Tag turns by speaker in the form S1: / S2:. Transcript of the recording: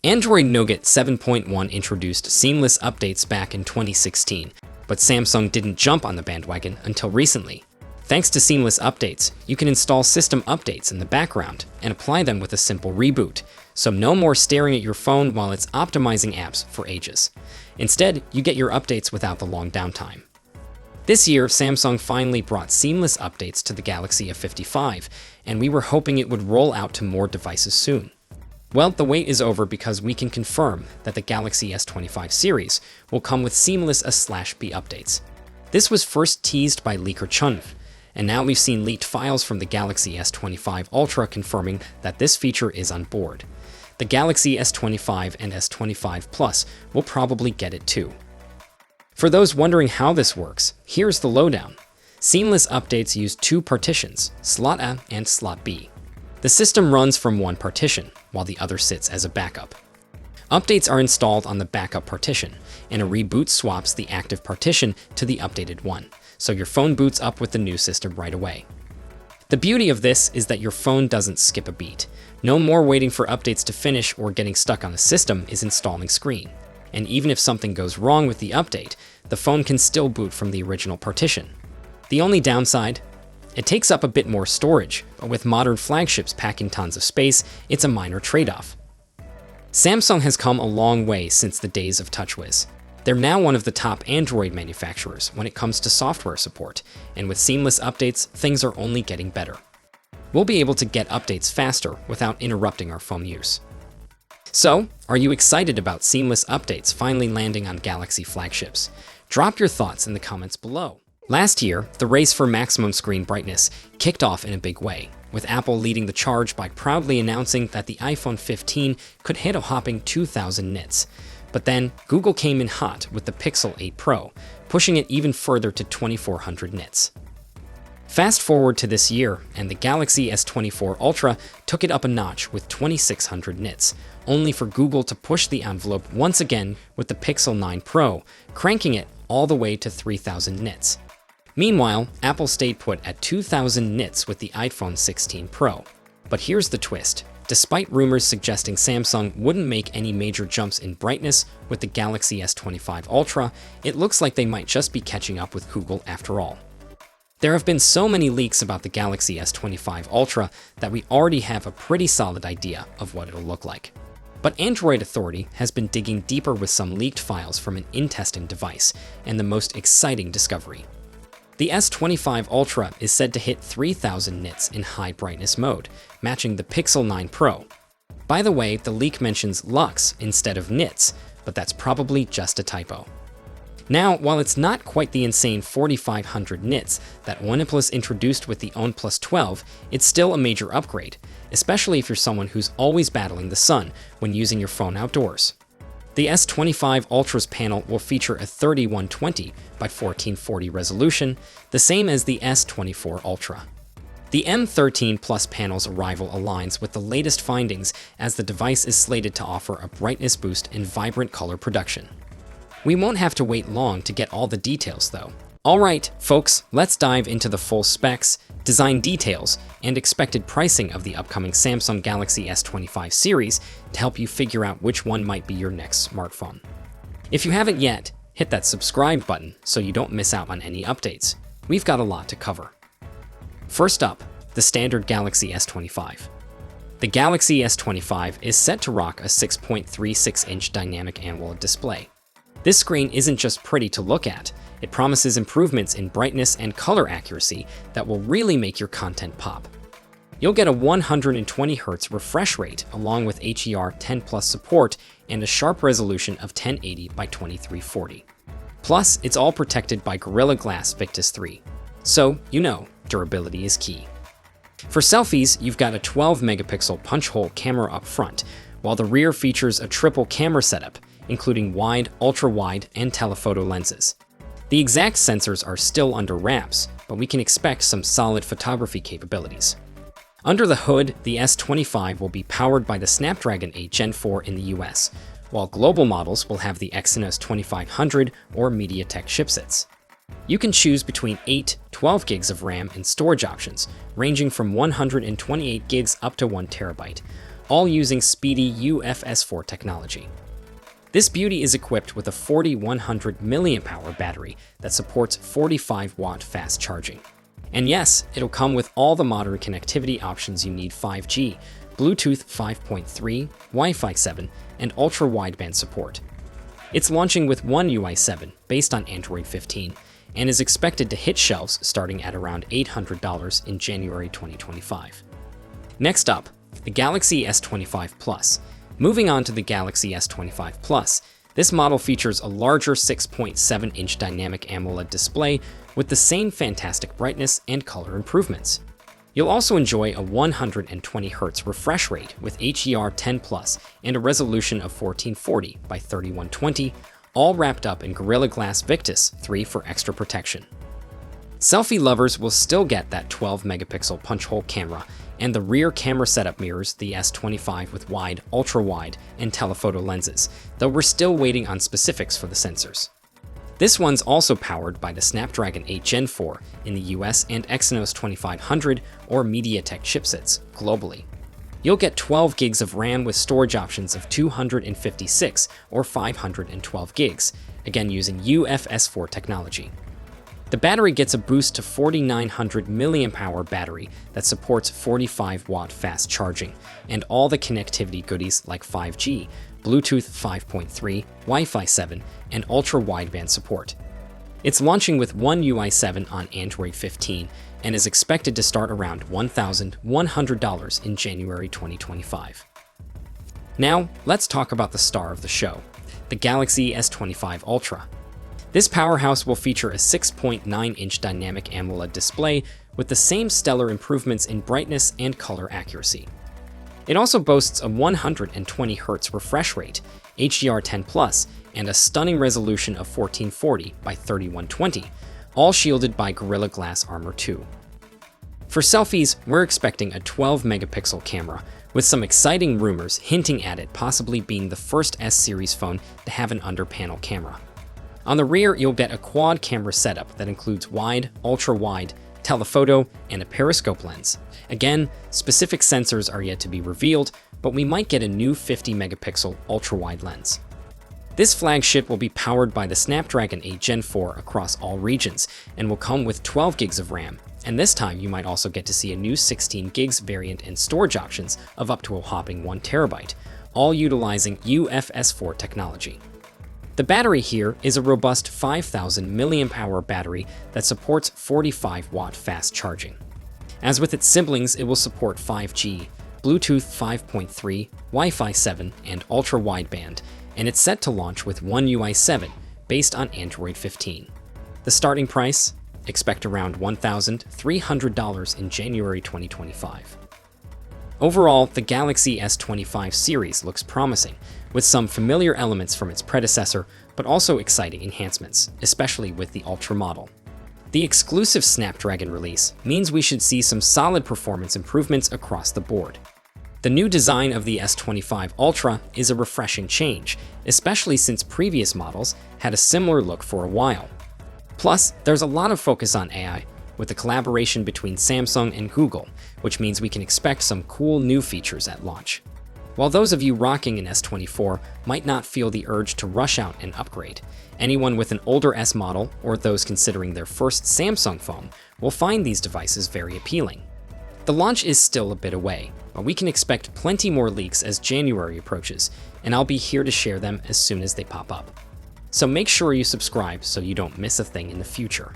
S1: Android Nougat 7.1 introduced seamless updates back in 2016, but Samsung didn't jump on the bandwagon until recently. Thanks to seamless updates, you can install system updates in the background and apply them with a simple reboot, so no more staring at your phone while it's optimizing apps for ages. Instead, you get your updates without the long downtime. This year, Samsung finally brought seamless updates to the Galaxy S25, and we were hoping it would roll out to more devices soon. Well, the wait is over because we can confirm that the Galaxy S25 series will come with seamless A/B updates. This was first teased by leaker Chunf, and now we've seen leaked files from the Galaxy S25 Ultra confirming that this feature is on board. The Galaxy S25 and S25 Plus will probably get it too. For those wondering how this works, here's the lowdown. Seamless updates use two partitions, slot A and slot B. The system runs from one partition, while the other sits as a backup. Updates are installed on the backup partition, and a reboot swaps the active partition to the updated one, so your phone boots up with the new system right away. The beauty of this is that your phone doesn't skip a beat. No more waiting for updates to finish or getting stuck on a system is installing screen. And even if something goes wrong with the update, the phone can still boot from the original partition. The only downside? It takes up a bit more storage, but with modern flagships packing tons of space, it's a minor trade-off. Samsung has come a long way since the days of TouchWiz. They're now one of the top Android manufacturers when it comes to software support, and with seamless updates, things are only getting better. We'll be able to get updates faster without interrupting our phone use. So, are you excited about seamless updates finally landing on Galaxy flagships? Drop your thoughts in the comments below. Last year, the race for maximum screen brightness kicked off in a big way, with Apple leading the charge by proudly announcing that the iPhone 15 could hit a whopping 2,000 nits. But then, Google came in hot with the Pixel 8 Pro, pushing it even further to 2,400 nits. Fast forward to this year, and the Galaxy S24 Ultra took it up a notch with 2,600 nits, only for Google to push the envelope once again with the Pixel 9 Pro, cranking it all the way to 3,000 nits. Meanwhile, Apple stayed put at 2,000 nits with the iPhone 16 Pro. But here's the twist. Despite rumors suggesting Samsung wouldn't make any major jumps in brightness with the Galaxy S25 Ultra, it looks like they might just be catching up with Google after all. There have been so many leaks about the Galaxy S25 Ultra that we already have a pretty solid idea of what it'll look like. But Android Authority has been digging deeper with some leaked files from an in-testing device, and the most exciting discovery. The S25 Ultra is said to hit 3,000 nits in high brightness mode, matching the Pixel 9 Pro. By the way, the leak mentions lux instead of nits, but that's probably just a typo. Now, while it's not quite the insane 4,500 nits that OnePlus introduced with the OnePlus 12, it's still a major upgrade, especially if you're someone who's always battling the sun when using your phone outdoors. The S25 Ultra's panel will feature a 3120 by 1440 resolution, the same as the S24 Ultra. The M13 Plus panel's arrival aligns with the latest findings as the device is slated to offer a brightness boost and vibrant color production. We won't have to wait long to get all the details though. Alright, folks, let's dive into the full specs, design details, and expected pricing of the upcoming Samsung Galaxy S25 series to help you figure out which one might be your next smartphone. If you haven't yet, hit that subscribe button so you don't miss out on any updates. We've got a lot to cover. First up, the standard Galaxy S25. The Galaxy S25 is set to rock a 6.36-inch dynamic AMOLED display. This screen isn't just pretty to look at, it promises improvements in brightness and color accuracy that will really make your content pop. You'll get a 120Hz refresh rate along with HDR10+ support and a sharp resolution of 1080 by 2340. Plus, it's all protected by Gorilla Glass Victus 3. So, durability is key. For selfies, you've got a 12-megapixel punch-hole camera up front, while the rear features a triple camera setup, including wide, ultra-wide, and telephoto lenses. The exact sensors are still under wraps, but we can expect some solid photography capabilities. Under the hood, the S25 will be powered by the Snapdragon 8 Gen 4 in the US, while global models will have the Exynos 2500 or MediaTek chipsets. You can choose between 8-12 gigs of RAM and storage options, ranging from 128 gigs up to 1 terabyte. all using speedy UFS4 technology. This beauty is equipped with a 4100 mAh battery that supports 45-watt fast charging. And yes, it'll come with all the modern connectivity options you need: 5G, Bluetooth 5.3, Wi-Fi 7, and ultra-wideband support. It's launching with One UI 7, based on Android 15, and is expected to hit shelves starting at around $800 in January 2025. Next up, the Galaxy S25 Plus. Moving on to the Galaxy S25 Plus, this model features a larger 6.7-inch dynamic AMOLED display with the same fantastic brightness and color improvements. You'll also enjoy a 120Hz refresh rate with HDR10 Plus and a resolution of 1440 by 3120, all wrapped up in Gorilla Glass Victus 3 for extra protection. Selfie lovers will still get that 12-megapixel punch-hole camera, and the rear camera setup mirrors the S25 with wide, ultra-wide, and telephoto lenses, though we're still waiting on specifics for the sensors. This one's also powered by the Snapdragon 8 Gen 4 in the US and Exynos 2500 or MediaTek chipsets globally. You'll get 12 gigs of RAM with storage options of 256 or 512 gigs, again using UFS4 technology. The battery gets a boost to 4900 mAh battery that supports 45-watt fast charging, and all the connectivity goodies like 5G, Bluetooth 5.3, Wi-Fi 7, and ultra-wideband support. It's launching with One UI 7 on Android 15 and is expected to start around $1,100 in January 2025. Now, let's talk about the star of the show, the Galaxy S25 Ultra. This powerhouse will feature a 6.9-inch dynamic AMOLED display with the same stellar improvements in brightness and color accuracy. It also boasts a 120Hz refresh rate, HDR10 Plus, and a stunning resolution of 1440 by 3120, all shielded by Gorilla Glass Armor 2. For selfies, we're expecting a 12-megapixel camera, with some exciting rumors hinting at it possibly being the first S-series phone to have an under-panel camera. On the rear, you'll get a quad camera setup that includes wide, ultra-wide, telephoto, and a periscope lens. Again, specific sensors are yet to be revealed, but we might get a new 50-megapixel ultra-wide lens. This flagship will be powered by the Snapdragon 8 Gen 4 across all regions, and will come with 12 gigs of RAM, and this time you might also get to see a new 16 gigs variant and storage options of up to a whopping 1 terabyte, all utilizing UFS4 technology. The battery here is a robust 5000 mAh battery that supports 45-watt fast charging. As with its siblings, it will support 5G, Bluetooth 5.3, Wi-Fi 7, and ultra-wideband, and it's set to launch with One UI 7, based on Android 15. The starting price? Expect around $1,300 in January 2025. Overall, the Galaxy S25 series looks promising, with some familiar elements from its predecessor, but also exciting enhancements, especially with the Ultra model. The exclusive Snapdragon release means we should see some solid performance improvements across the board. The new design of the S25 Ultra is a refreshing change, especially since previous models had a similar look for a while. Plus, there's a lot of focus on AI, with the collaboration between Samsung and Google, which means we can expect some cool new features at launch. While those of you rocking an S24 might not feel the urge to rush out and upgrade, anyone with an older S model or those considering their first Samsung phone will find these devices very appealing. The launch is still a bit away, but we can expect plenty more leaks as January approaches, and I'll be here to share them as soon as they pop up. So make sure you subscribe so you don't miss a thing in the future.